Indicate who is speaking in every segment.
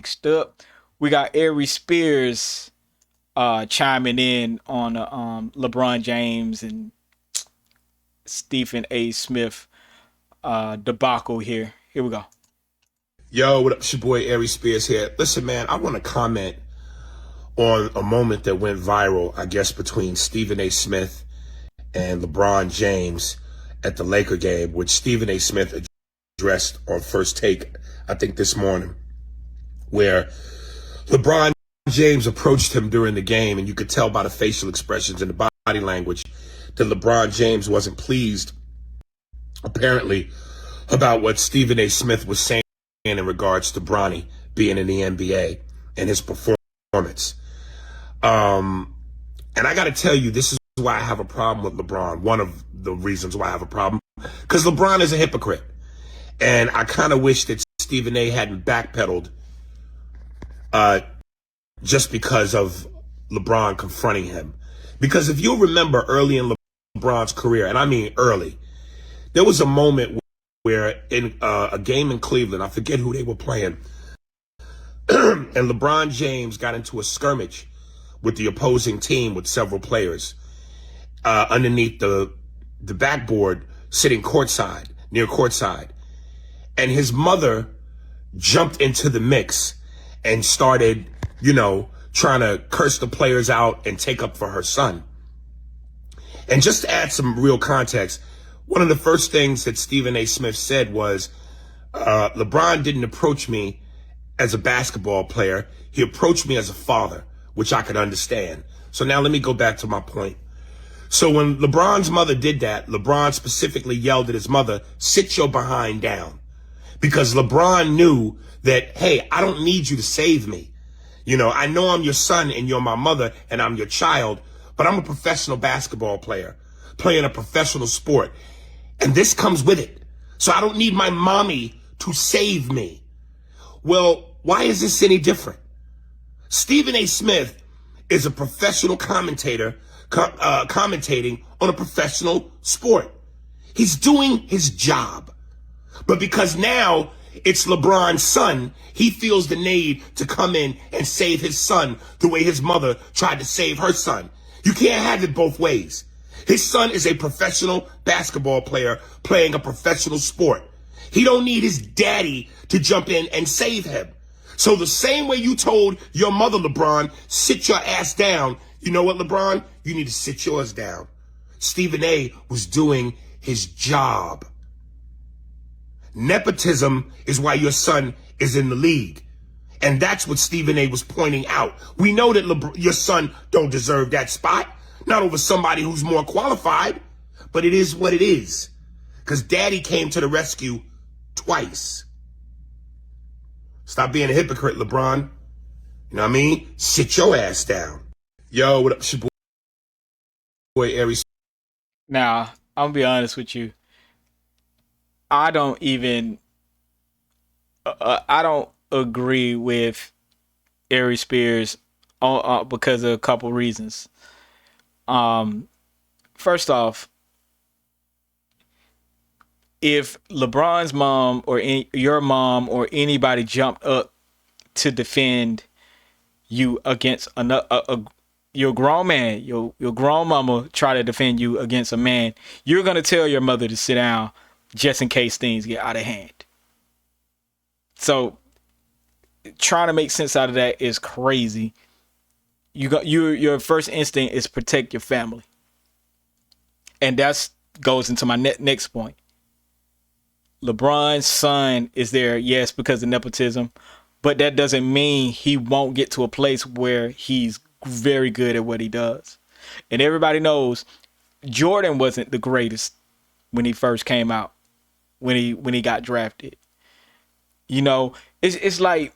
Speaker 1: Next up, we got Aries Spears chiming in on the LeBron James and Stephen A. Smith debacle here. Here we go.
Speaker 2: Yo, what up? It's your boy Aries Spears here. Listen, man, I want to comment on a moment that went viral, I guess, between Stephen A. Smith and LeBron James at the Laker game, which Stephen A. Smith addressed on First Take, I think this morning, where LeBron James approached him during the game, and you could tell by the facial expressions and the body language that LeBron James wasn't pleased, apparently, about what Stephen A. Smith was saying in regards to Bronny being in the NBA and his performance. And I got to tell you, this is why I have a problem with LeBron. One of the reasons why I have a problem, because LeBron is a hypocrite. And I kind of wish that Stephen A. hadn't backpedaled just because of LeBron confronting him. Because if you'll remember early in LeBron's career, and I mean early, there was a moment where in a game in Cleveland, I forget who they were playing, and LeBron James got into a skirmish with the opposing team with several players underneath the backboard, sitting courtside, near courtside. And his mother jumped into the mix and started, trying to curse the players out and take up for her son. And just to add some real context, one of the first things that Stephen A. Smith said was, LeBron didn't approach me as a basketball player. He approached me as a father, which I could understand. So now let me go back to my point. So when LeBron's mother did that, LeBron specifically yelled at his mother, "Sit your behind down." Because LeBron knew that, hey, I don't need you to save me. I know I'm your son and you're my mother and I'm your child, but I'm a professional basketball player playing a professional sport. And this comes with it. So I don't need my mommy to save me. Well, why is this any different? Stephen A. Smith is a professional commentator commentating on a professional sport. He's doing his job. But because now it's LeBron's son, he feels the need to come in and save his son the way his mother tried to save her son. You can't have it both ways. His son is a professional basketball player playing a professional sport. He don't need his daddy to jump in and save him. So the same way you told your mother, LeBron, sit your ass down, you know what, LeBron? You need to sit yours down. Stephen A. was doing his job. Nepotism is why your son is in the league. And that's what Stephen A. was pointing out. We know that your son don't deserve that spot. Not over somebody who's more qualified, but it is what it is. Because daddy came to the rescue twice. Stop being a hypocrite, LeBron. You know what I mean? Sit your ass down. Yo, what up? It's your boy Aries.
Speaker 1: Now, I'm gonna be honest with you. I don't even I don't agree with Aries Spears because of a couple reasons. First off, if LeBron's mom or your mom or anybody jumped up to defend you against your grown man, your grown mama try to defend you against a man, you're gonna tell your mother to sit down just in case things get out of hand. So trying to make sense out of that is crazy. Your first instinct is protect your family, and that's goes into my next point. LeBron's son is there, yes, because of nepotism, but that doesn't mean he won't get to a place where he's very good at what he does. And everybody knows Jordan wasn't the greatest when he first came out, when he got drafted. It's like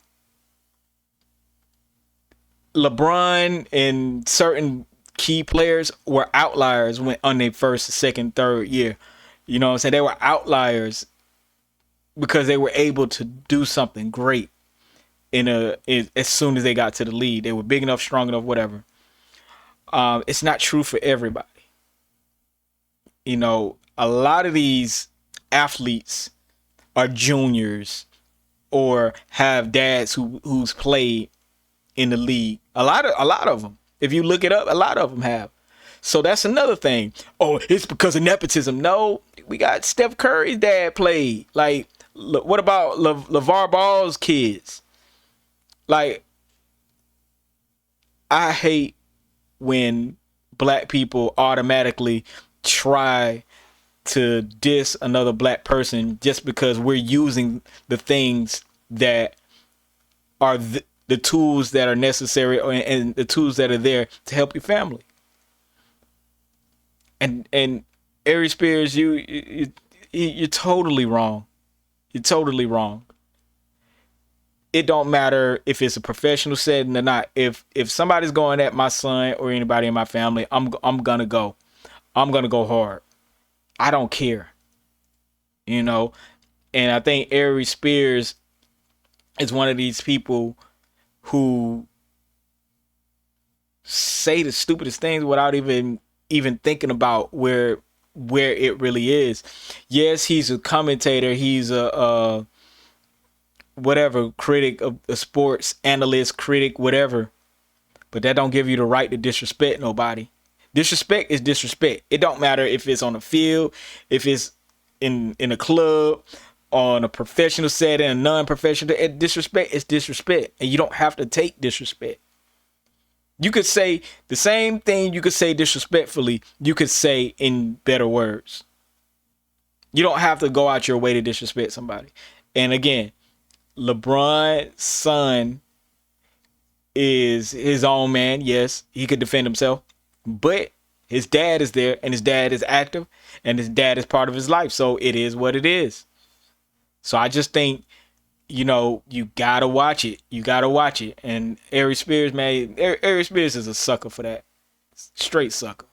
Speaker 1: LeBron and certain key players were outliers when on their first, second, third year. You know what I'm saying? They were outliers because they were able to do something great as soon as they got to the league. They were big enough, strong enough, whatever. It's not true for everybody. A lot of these athletes are juniors or have dads who's played in the league. A lot of them. If you look it up, a lot of them have. So that's another thing. Oh, it's because of nepotism. No, we got Steph Curry's dad played. Like, what about LeVar Ball's kids? Like, I hate when black people automatically try to diss another black person just because we're using the things that are the tools that are necessary and the tools that are there to help your family. And Aries Spears, you're totally wrong. You're totally wrong. It don't matter if it's a professional setting or not. If somebody's going at my son or anybody in my family, I'm gonna go. I'm gonna go hard. I don't care. You know? And I think Aries Spears is one of these people who say the stupidest things without even thinking about where it really is. Yes, he's a commentator. He's a whatever critic of a sports analyst, critic, whatever. But that don't give you the right to disrespect nobody. Disrespect is disrespect. It don't matter if it's on the field, if it's in a club, on a professional setting, a non-professional. Disrespect is disrespect, and you don't have to take disrespect. You could say the same thing you could say disrespectfully, you could say in better words. You don't have to go out your way to disrespect somebody. And again, LeBron's son is his own man. Yes, he could defend himself. But his dad is there, and his dad is active, and his dad is part of his life. So it is what it is. So I just think, you gotta watch it. You gotta watch it. And Aries Spears, man, Aries Spears is a sucker for that. Straight sucker.